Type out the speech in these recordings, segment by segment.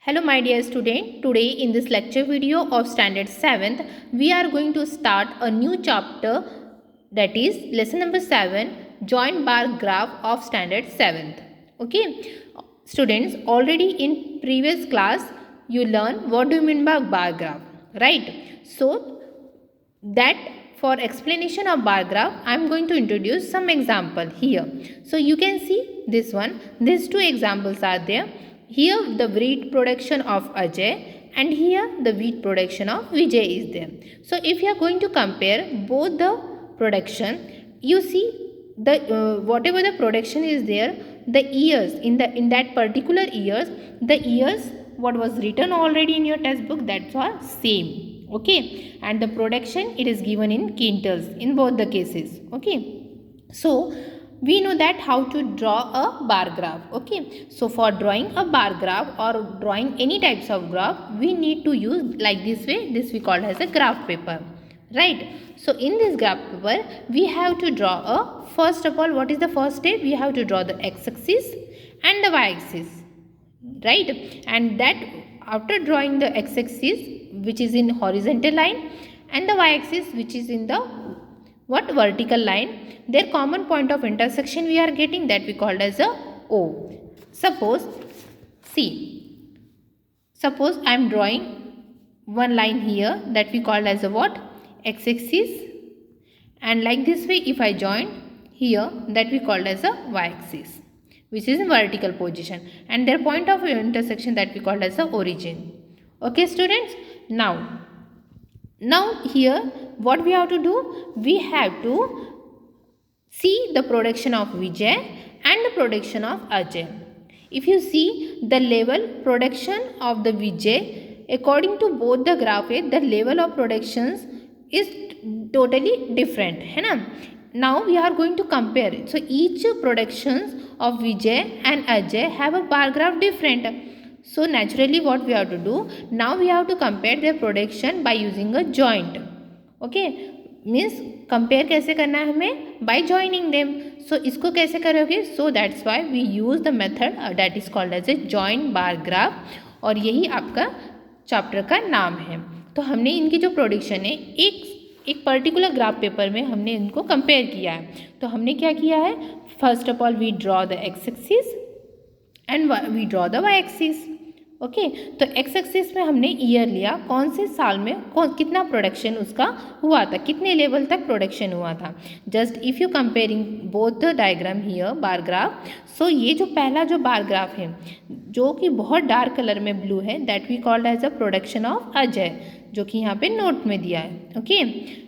Hello my dear student, today in this lecture video of standard 7th, we are going to start a new chapter, that is lesson number 7, joint bar graph of standard 7th. Okay, students, already in previous class you learn what do you mean by bar graph, right? So that for explanation of bar graph I am going to introduce some example here. So you can see this one, these two examples are there. Here the wheat production of Ajay and here the wheat production of Vijay is there. So if you are going to compare both the production, you see the whatever the production is there, the years in that particular years, the years what was written already in your textbook, that's all same. Okay, and the production it is given in quintals in both the cases. Okay, so we know that how to draw a bar graph. Okay, so for drawing a bar graph or drawing any types of graph, we need to use like this way, this we call as a graph paper, right? So in this graph paper we have to draw a, first of all, what is the first step? We have to draw the x-axis and the y-axis, right? And that after drawing the x-axis which is in horizontal line and the y-axis which is in the what vertical line, their common point of intersection we are getting, that we called as a O. Suppose I am drawing one line here that we called as a what, x-axis, and like this way if I join here, that we called as a y-axis which is in vertical position, and their point of intersection that we called as the origin. Okay students, now here what we have to do, we have to see the production of Vijay and the production of Ajay. If you see the level production of the Vijay, according to both the graph, the level of productions is totally different, है ना? Now we are going to compare it. So each productions of Vijay and Ajay have a bar graph different. So naturally what we have to do, now we have to compare their production by using a joint. Okay, means compare कैसे करना है हमें, by joining them. So इसको कैसे करोगे? So that's why we use the method that is called as a joint bar graph, और यही आपका चैप्टर का नाम है. तो हमने इनकी जो प्रोडक्शन है एक पर्टिकुलर ग्राफ पेपर में हमने इनको कंपेयर किया है. तो हमने क्या किया है, first of all we draw the x axis and we draw the Y axis. Okay, तो एक्स एक्सिस में हमने ईयर लिया, कौन से साल में कितना प्रोडक्शन उसका हुआ था, कितने लेवल तक प्रोडक्शन हुआ था. Just if you comparing both the diagram here bar graph, so ये जो पहला जो बार ग्राफ है जो कि बहुत डार्क कलर में ब्लू है, that we called as a production of Ajay, जो कि यहाँ पे नोट में दिया है. Okay,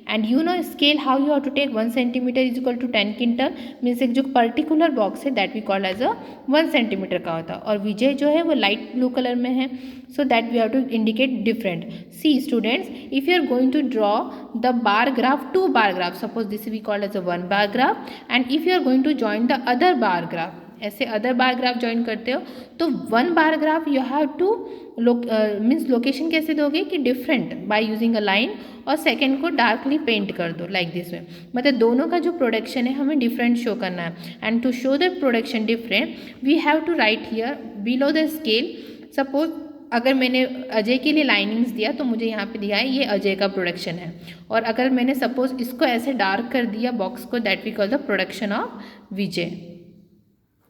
and you know scale how you have to take 1 centimetre is equal to 10 quintal, means एक जो पर्टिकुलर बॉक्स है that we called as a 1 centimetre का होता है, और विजय जो है वो लाइट ब्लू कलर में है. So that we have to indicate different. See students, if you are going to draw the bar graph, two bar graph, suppose this we called as a 1 bar graph, and if you are going to join the other bar graph, ऐसे other bar graph join करते हो, तो 1 bar graph you have to means location कैसे दोगे कि different by using a line, और second को darkly paint कर दो लाइक दिस वे. मतलब दोनों का जो प्रोडक्शन है हमें डिफरेंट शो करना है, and to show the production different we have to write here below the scale. Suppose अगर मैंने अजय के लिए लाइनिंग्स दिया तो मुझे यहाँ पे दिया है ये अजय का प्रोडक्शन है, और अगर मैंने सपोज इसको ऐसे डार्क कर दिया बॉक्स को, that we call the production of Vijay.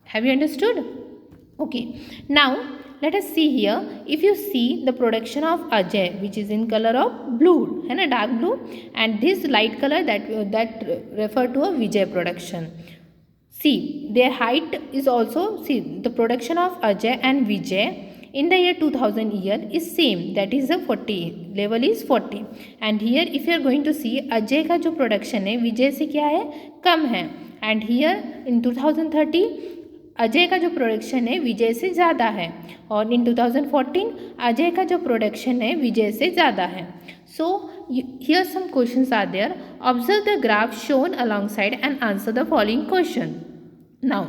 Have you understood? Okay, now let us see here. If you see the production of Ajay, which is in color of blue, है ना, dark blue, and this light color that refer to a Vijay production. See, their height is also, see the production of Ajay and Vijay in the year 2000 year is same, that is a 40, level is 40. And here if you are going to see Ajay का जो production है विजय से क्या है, कम है, and here in 2030 Ajay का जो production है विजय से ज़्यादा है, और इन 2014 अजय का जो प्रोडक्शन है विजय से ज़्यादा है. So here some questions are there. Observe the graph shown alongside and answer the following question. Now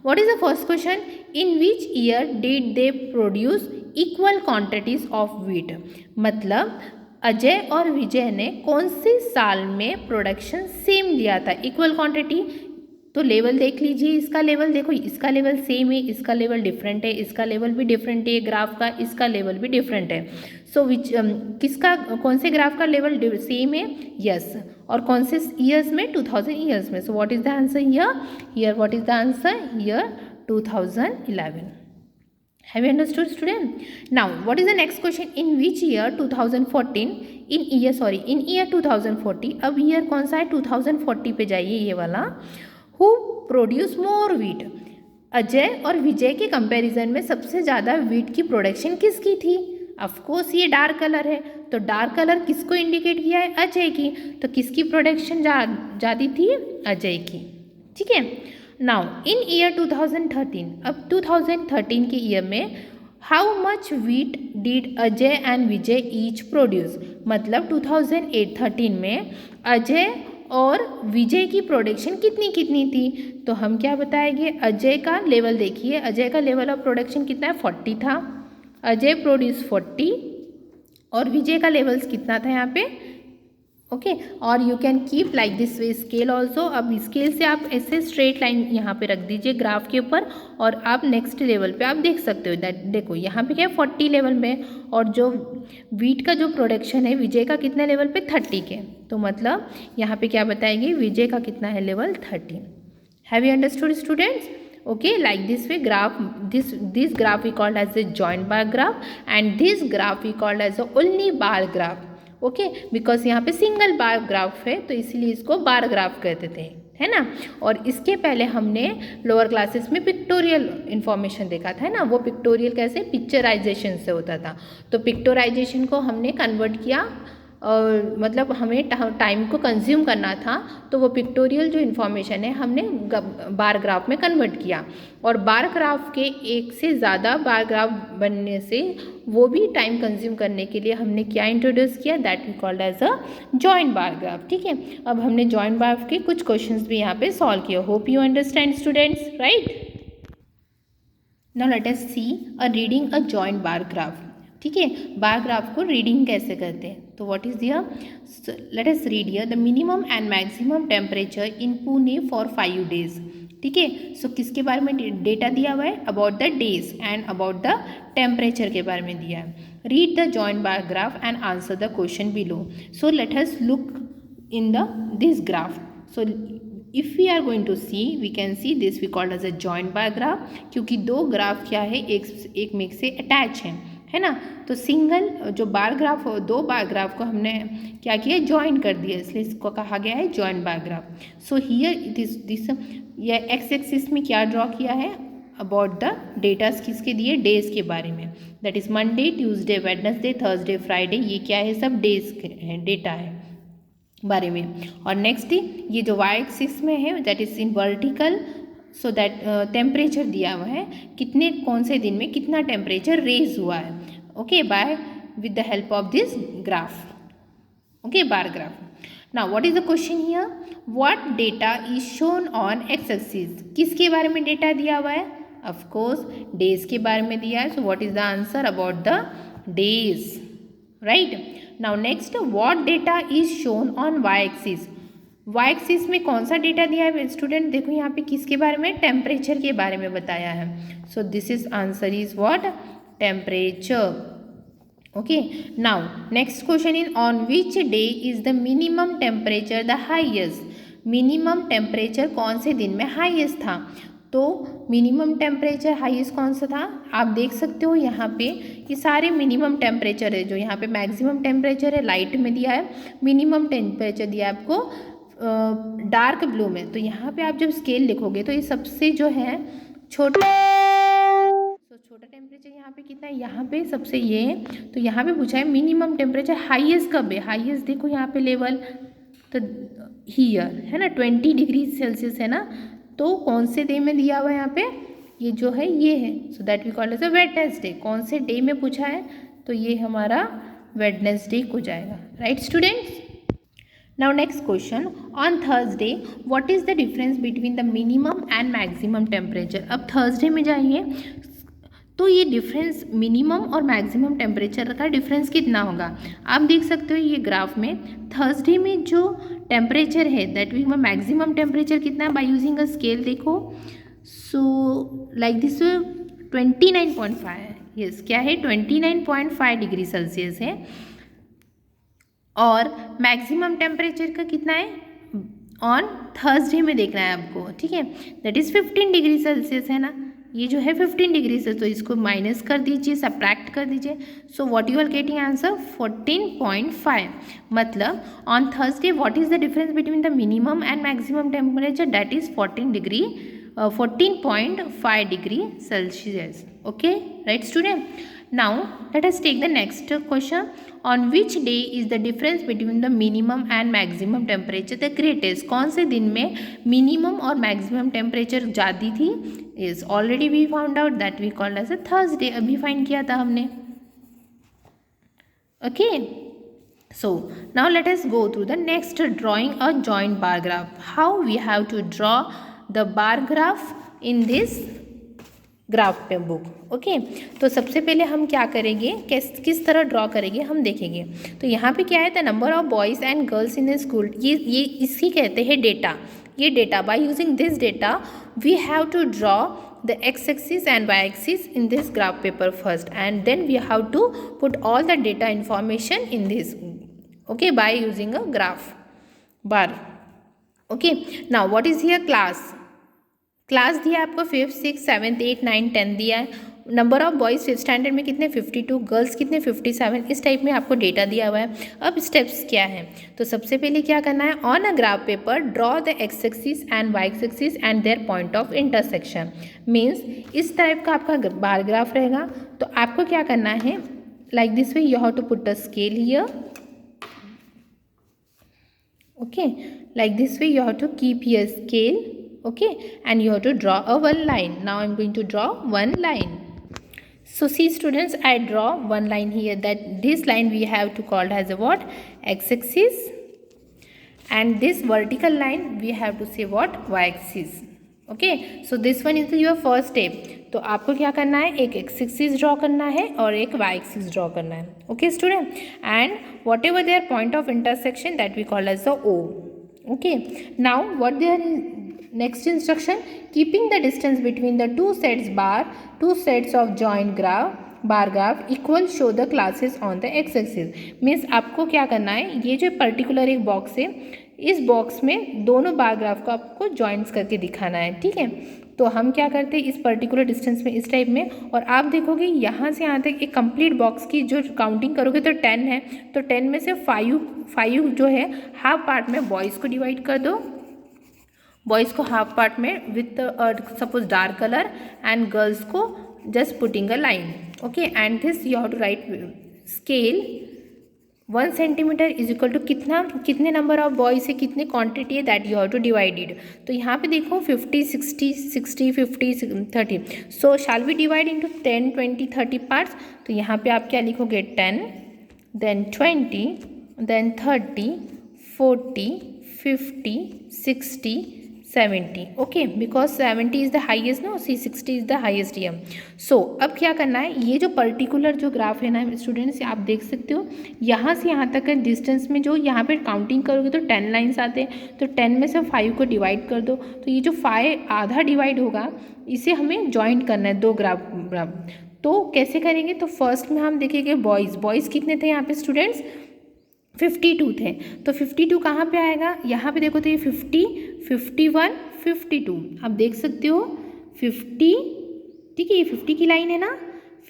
what is the first question, in which year did they produce equal quantities of wheat. मतलब अजय और विजय ने कौन से साल में production same लिया था, equal quantity. तो लेवल देख लीजिए, इसका लेवल देखो, इसका लेवल सेम है, इसका लेवल डिफरेंट है, इसका लेवल भी डिफरेंट है, ग्राफ का इसका लेवल भी डिफरेंट है। सो किसका, कौन से ग्राफ का लेवल सेम है? यस। और कौन से ईयर्स में? 2000 ईयर्स में। सो what is the answer here what is the answer here? 2011. Have you understood, student? Now, what is the next question? In which year 2014? In year 2040. अब year कौन सा है? 2040 पे जाइए, ये वाला। Who produce more wheat? Ajay और विजय के कंपैरिजन में सबसे ज़्यादा वीट की प्रोडक्शन किसकी थी? ऑफकोर्स ये डार्क कलर है, तो डार्क कलर किसको इंडिकेट किया है? अजय की। तो किसकी प्रोडक्शन ज़्यादा थी? अजय की। ठीक है। नाउ इन ईयर 2013, अब 2013 के ईयर में how much wheat did Ajay and Vijay each produce? मतलब 2013 में अजय और विजय की प्रोडक्शन कितनी थी? तो हम क्या बताएंगे? अजय का लेवल देखिए, अजय का लेवल ऑफ प्रोडक्शन कितना है? 40 था। अजय प्रोड्यूस 40 और विजय का लेवल्स कितना था यहाँ पे? ओके। और you can keep like this way scale also. अब स्केल से आप ऐसे स्ट्रेट लाइन यहाँ पे रख दीजिए ग्राफ के ऊपर, और आप नेक्स्ट लेवल पे आप देख सकते हो दैट, देखो यहाँ पे क्या है? 40 लेवल में, और जो वीट का जो प्रोडक्शन है विजय का कितने लेवल पे? 30 के। तो मतलब यहाँ पे क्या बताएंगे? विजय का कितना है level? 30. Have you understood students? Okay, like this way graph, this graph we called as a joint bar graph, and this graph we called as a only bar graph. Okay, because यहाँ पे single bar graph है तो इसीलिए इसको bar graph कहते थे, है ना। और इसके पहले हमने लोअर क्लासेस में पिक्टोरियल इन्फॉर्मेशन देखा था, है ना। वो पिक्टोरियल कैसे? पिक्चराइजेशन से होता था। तो पिक्टोराइजेशन को हमने कन्वर्ट किया, और मतलब हमें टाइम को कंज्यूम करना था, तो वो पिक्टोरियल जो इन्फॉर्मेशन है हमने बार ग्राफ में कन्वर्ट किया। और बार ग्राफ के एक से ज़्यादा बार ग्राफ बनने से वो भी टाइम कंज्यूम करने के लिए हमने क्या इंट्रोड्यूस किया? That we called as a joint bar graph. ठीक है। अब हमने जॉइंट बार के कुछ क्वेश्चंस भी यहाँ पे सॉल्व किए। Hope you understand students, right. Now let us see a reading a joint bar graph. ठीक है, बार ग्राफ को रीडिंग कैसे करते हैं? तो what is there? Let us read here the minimum and maximum temperature in Pune for 5 days. ठीक है। सो किसके बारे में डेटा दिया हुआ है? About the days and about the temperature के बारे में दिया है। Read the joint bar graph and answer the question below. So let us look in this graph. So if we are going to see, we can see this we called as a joint bar graph, क्योंकि दो graph क्या है? एक में से attach है ना। तो सिंगल जो बार ग्राफ हो, दो बार ग्राफ को हमने क्या किया? ज्वाइन कर दिया, इसलिए इसको कहा गया है joint bar graph. So here this या एक्स एक्सिस में क्या ड्रॉ किया है? अबाउट द डेटास किसके दिए? डेज के बारे में। That is Monday, Tuesday, Wednesday, Thursday, Friday, ये क्या है? सब डेज है, डेटा है बारे में। और नेक्स्ट ये जो वाई एक्सिस में है that is in vertical, so that temperature दिया हुआ है, कितने कौन से दिन में कितना टेम्परेचर रेज हुआ है। Okay, by with the help of this graph, okay, bar graph. Now what is the question here? What data is shown on x axis? किसके बारे में डेटा दिया हुआ है? ऑफ कोर्स डेज के बारे में दिया है. So what is the answer? About the days, right. Now next, what data is shown on y axis? Y axis में कौन सा डेटा दिया है स्टूडेंट? देखो यहाँ पे किसके बारे में? टेम्परेचर के बारे में बताया है. So this is answer is what? Temperature. Okay. Now next question in on which day is the minimum temperature the highest? Minimum temperature कौन से दिन में हाईएस्ट था? तो मिनिमम टेम्परेचर हाईएस्ट कौन सा था? आप देख सकते हो यहाँ पे ये सारे मिनिमम टेम्परेचर है. जो यहाँ पे मैक्सिमम टेम्परेचर है लाइट में दिया है, मिनिमम टेम्परेचर दिया है आपको डार्क ब्लू में. तो यहाँ पे आप जब स्केल लिखोगे तो ये सबसे जो है छोटा टेम्परेचर यहाँ पे कितना है? यहाँ पे सबसे ये है. तो यहाँ पे पूछा है मिनिमम टेम्परेचर हाईएस्ट कब है? हाईएस्ट देखो यहाँ पे लेवल तो हियर है ना, 20 डिग्री सेल्सियस है ना. तो कौन से डे में दिया हुआ है यहाँ पे? ये जो है ये है. So that we call as a Wednesday. कौन से डे में पूछा है? तो ये हमारा वेडनेसडे हो जाएगा. Right students. Now next question, on Thursday what is the difference between the minimum and maximum temperature? अब थर्सडे में जाइए तो ये डिफरेंस मिनिमम और मैक्सिमम टेम्परेचर का डिफरेंस कितना होगा? आप देख सकते हो ये ग्राफ में थर्सडे में जो टेम्परेचर है दैट मीन मैक्सिमम टेम्परेचर कितना है बाय यूजिंग अ स्केल देखो. सो लाइक दिस 29.5 है. यस, क्या है 29.5 डिग्री सेल्सियस है. और मैक्सिमम टेम्परेचर का कितना है ऑन थर्सडे में देखना है आपको. ठीक है, दैट इज़ 15 डिग्री सेल्सियस है ना. ये जो है 15 डिग्री से, तो इसको माइनस कर दीजिए, सब्ट्रैक्ट कर दीजिए. So what you are getting answer 14.5. मतलब on Thursday what is the difference between the minimum and maximum temperature, that is 14.5 degree Celsius. Okay, right student. Now let us take the next question. On which day is the difference between the minimum and maximum temperature the greatest? कौन से दिन में minimum और maximum temperature ज़्यादा थी? Is already we found out that we called as a Thursday. अभी find किया था हमने. Okay. So now let us go through the next drawing a joint bar graph. How we have to draw the bar graph in this graph पे book. Okay, तो सबसे पहले हम क्या करेंगे, किस तरह ड्रॉ करेंगे हम देखेंगे. तो यहाँ पे क्या है, the number of boys and girls in the school. ये इसकी कहते हैं डेटा. ये data by using this data we have to draw the x-axis and y-axis in this graph paper first, and then we have to put all the data information in this. Okay, by using a graph bar. Okay, now what is here class. Class दिया आपको 5th 6th 7th 8th 9th 10th दिया है. Number of boys 5th standard में कितने 52, girls कितने 57. इस type में आपको डेटा दिया हुआ है. अब स्टेप्स क्या है, तो सबसे पहले क्या करना है, on a graph paper draw the x axis and y axis and their point of intersection. Means इस टाइप का आपका बार ग्राफ रहेगा. तो आपको क्या करना है, like this way you have to put a scale here. Okay, like this way you have to keep your scale. Okay, and you have to draw a one line. Now I'm going to draw one line. So see students, I draw one line here. That this line we have to call as a what, x-axis, and this vertical line we have to say what, y-axis. Okay, so this one is your first step. तो आपको क्या करना है, एक x-axis draw करना है और एक y-axis ड्रॉ करना है. Okay student, and whatever their point of intersection that we call as the O. Okay, now what they are next instruction, keeping the distance between the two sets of joint bar graph equal, show the classes on the x-axis. Means आपको क्या करना है, ये जो particular एक box है, इस box में दोनों बार ग्राफ को आपको जॉइंट्स करके दिखाना है. ठीक है, तो हम क्या करते हैं, इस पर्टिकुलर डिस्टेंस में इस टाइप में, और आप देखोगे यहाँ से यहाँ तक एक कंप्लीट बॉक्स की जो काउंटिंग करोगे तो 10 है. तो 10 में से 5 जो है हाफ पार्ट में बॉयज़ को डिवाइड कर दो. बॉयज़ को हाफ पार्ट में with suppose dark colour, and girls को just putting a line. Okay, and this you have to write scale 1 centimetre is equal to कितने नंबर ऑफ बॉयज़ से कितने क्वांटिटी है, that you have to divided. तो यहाँ पे देखो 50 60 60 50 30. So shall we divide into 10 20 30 parts. तो यहाँ पे आप क्या लिखोगे, 10 then 20 then 30 40 50 60 70. Okay, because 70 is the highest ना, see 60 is the highest year. So अब क्या करना है, ये जो पर्टिकुलर जो ग्राफ है ना स्टूडेंट्स, आप देख सकते हो यहाँ से यहाँ तक का डिस्टेंस में जो यहाँ पे काउंटिंग करोगे तो 10 लाइन्स आते हैं. तो 10 में से 5 को डिवाइड कर दो. तो ये जो 5 आधा डिवाइड होगा, इसे हमें ज्वाइंट करना है दो ग्राफ. तो कैसे करेंगे, तो फर्स्ट में हम देखेंगे बॉयज़ कितने थे यहाँ पे स्टूडेंट्स, 52 थे. तो 52 कहाँ पे आएगा, यहाँ पे देखो तो ये 50 51 52 आप देख सकते हो 50. ठीक है, ये 50 की लाइन है ना,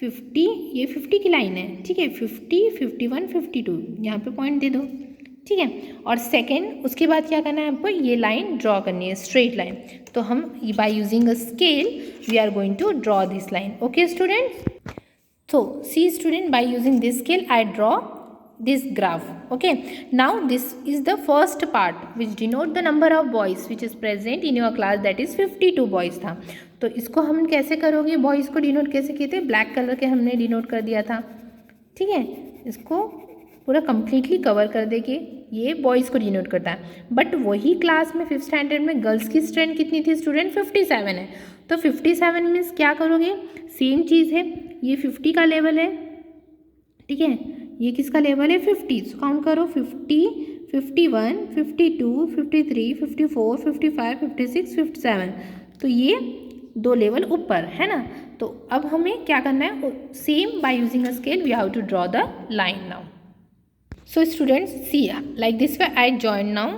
50 ये 50 की लाइन है. ठीक है, 50 51 52 यहाँ पे पॉइंट दे दो. ठीक है, और सेकेंड उसके बाद क्या करना है आपको, ये लाइन ड्रॉ करनी है, स्ट्रेट लाइन. तो हम by using a scale we are going to draw this line. Okay students, so see student, by using this scale I draw this graph. Okay, now this is the first part which denote the number of boys which is present in your class, that is 52 boys था. तो इसको हम कैसे करोगे, boys को denote कैसे किए थे, ब्लैक कलर के हमने डिनोट कर दिया था. ठीक है, इसको पूरा कम्प्लीटली कवर कर देके ये बॉयज़ को डिनोट करता है. बट वही क्लास में 5th स्टैंडर्ड में गर्ल्स की स्ट्रेंथ कितनी थी स्टूडेंट, 57 है. तो 57 मीन्स क्या करोगे, सेम चीज़ है, ये 50 का लेवल है. ठीक है, ये किसका लेवल है, 50. काउंट करो 50 51, 52, 53, 54, 55, 56, 57। तो ये 2 लेवल ऊपर है ना। तो अब हमें क्या करना है, same by using a scale we have to draw the line now. So students, see, like this way I join now.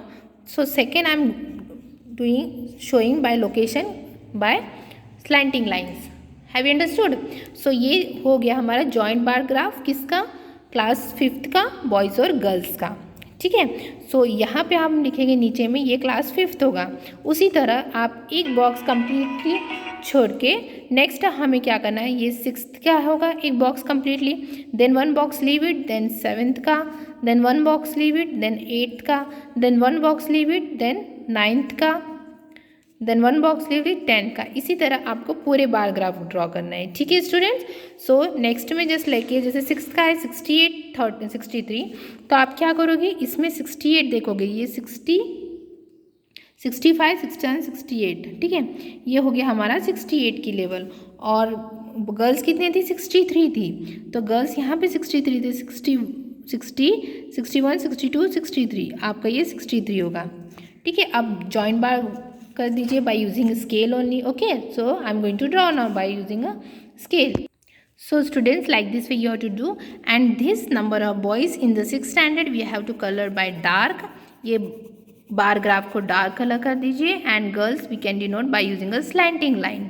So second I am showing by location by slanting lines. Have you understood? So ये हो गया हमारा joint bar graph किसका, class 5th का, boys और girls का. ठीक है. सो यहाँ पे हम लिखेंगे नीचे में ये क्लास 5th होगा. उसी तरह आप एक बॉक्स कम्प्लीटली छोड़ के नेक्स्ट हमें क्या करना है, ये 6th का होगा एक box completely, then 1 box leave it, then 7th का, then 1 box leave it, then 8th का, then 1 box leave it, then 9th का, then 1 box leave it 10th का. इसी तरह आपको पूरे बार ग्राफ ड्रॉ करना है. ठीक है स्टूडेंट्स. सो नेक्स्ट में जस्ट लेके जैसे 6th का है 68, 63, तो आप क्या करोगे, इसमें 68 देखोगे, ये 60, 65, 67, 68. ठीक है. ये हो गया हमारा 68 की लेवल. और गर्ल्स कितनी थी, 63 थी. तो गर्ल्स यहाँ पे 63 थी, 60, 61, 62, 63. आपका ये 63 होगा. ठीक है. अब जॉइंट बार कर दीजिए by using scale only. Okay. So I am going to draw now by using a scale. So students, like this way you have to do, and this number of boys in the 6th standard we have to color by dark. ये bar graph को dark colour कर दीजिए. And girls we can denote by using a slanting line.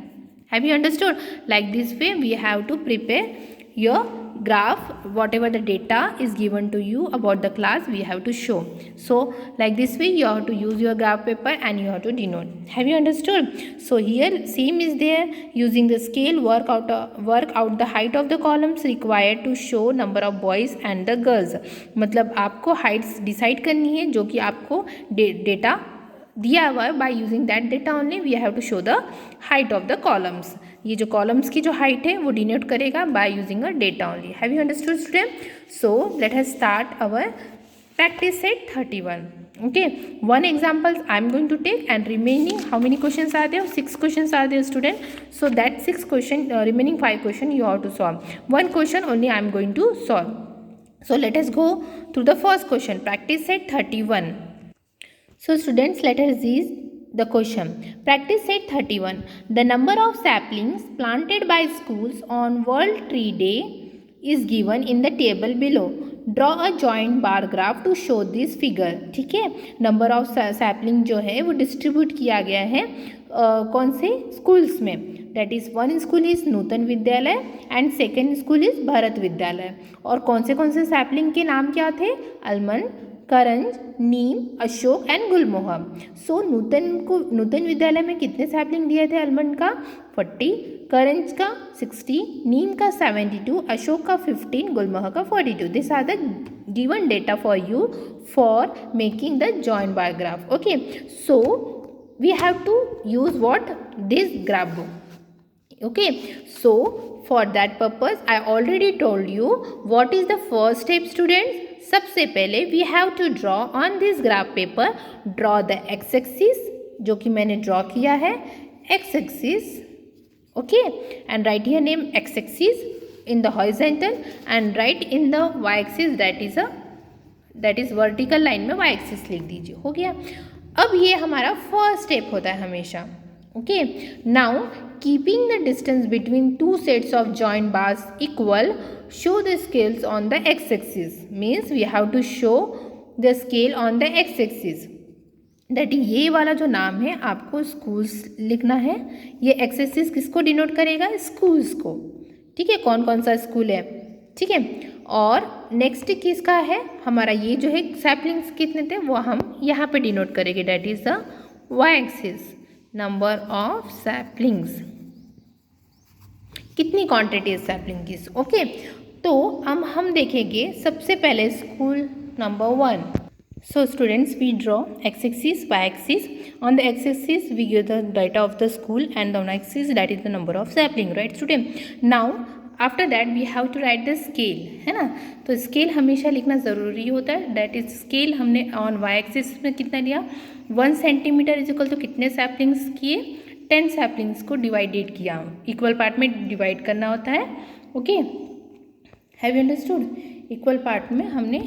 Have you understood? Like this way we have to prepare your graph, whatever the data is given to you about the class we have to show. So like this way you have to use your graph paper and you have to denote. Have you understood? So here same is there, using the scale work out the height of the columns required to show number of boys and the girls. मतलब आपको heights decide करनी है जो कि आपको data दिया हुआ है. By using that data only we have to show the height of the columns. ये जो कॉलम्स की जो हाइट है वो डिनोट करेगा bye using a data only. Have you understood student? So let us start our practice set 31. okay, 1 examples I am going to take, and remaining how many questions are there? 6 questions are there student. So that 6 question, remaining 5 question you have to solve. 1 question only I am going to solve. So let us go to the first question, practice set 31. So students, let us see the question. Practice set 31. The number of saplings planted by schools on World Tree Day is given in the table below. Draw a joint bar graph to show this figure. ठीक है. Number of sapling जो है वो distribute किया गया है कौन से स्कूल्स में. दैट इज़ 1 स्कूल इज़ नूतन विद्यालय and 2nd school is Bharat विद्यालय. और कौन से सैपलिंग के नाम क्या थे? अलमंड, करंज, नीम, अशोक एंड गुलमोहर. सो नूतन विद्यालय में कितने सैपलिंग दिए थे? अलमंड का 40, करंज का 60, नीम का 72, अशोक का 15, गुलमोहर का 42. This are the given data for you for making the joint bar graph. Okay. So we have to use what? This graph book. Okay, so for that purpose I already told you what is the first step students. सबसे पहले we have to draw on this graph paper, draw the x axis जो कि मैंने draw किया है, x axis. Okay, and write here name x axis in the horizontal and write in the y axis that is vertical line में y axis लिख दीजिए. हो गया. अब ये हमारा फर्स्ट स्टेप होता है हमेशा. Okay, now keeping the distance between two sets of joint bars equal, show the scales on the x-axis. Means we have to show the scale on the x-axis. That ये वाला जो नाम है आपको schools लिखना है. ये x-axis किसको डिनोट करेगा? schools को. ठीक है. कौन कौन सा स्कूल है? ठीक है. और नेक्स्ट किसका है? हमारा ये जो है सैपलिंग्स कितने थे वो हम यहाँ पे डिनोट करेंगे. That is the y-axis. Number of saplings, कितनी क्वांटिटी सैपलिंग की. ओके. तो अब हम देखेंगे सबसे पहले school number 1. So students, we draw x axis, y axis. On the x axis we give the data of the school and the Y axis that is the number of sapling. Right student. Now after that we have to write the scale. है ना. तो scale हमेशा लिखना ज़रूरी होता है. That is scale हमने on y axis में कितना लिया? 1 सेंटीमीटर इज इक्वल तो कितने सैपलिंग्स किए? 10 सैपलिंग्स को डिवाइडेड किया. इक्वल पार्ट में डिवाइड करना होता है. Okay. Have you understood? Equal part में हमने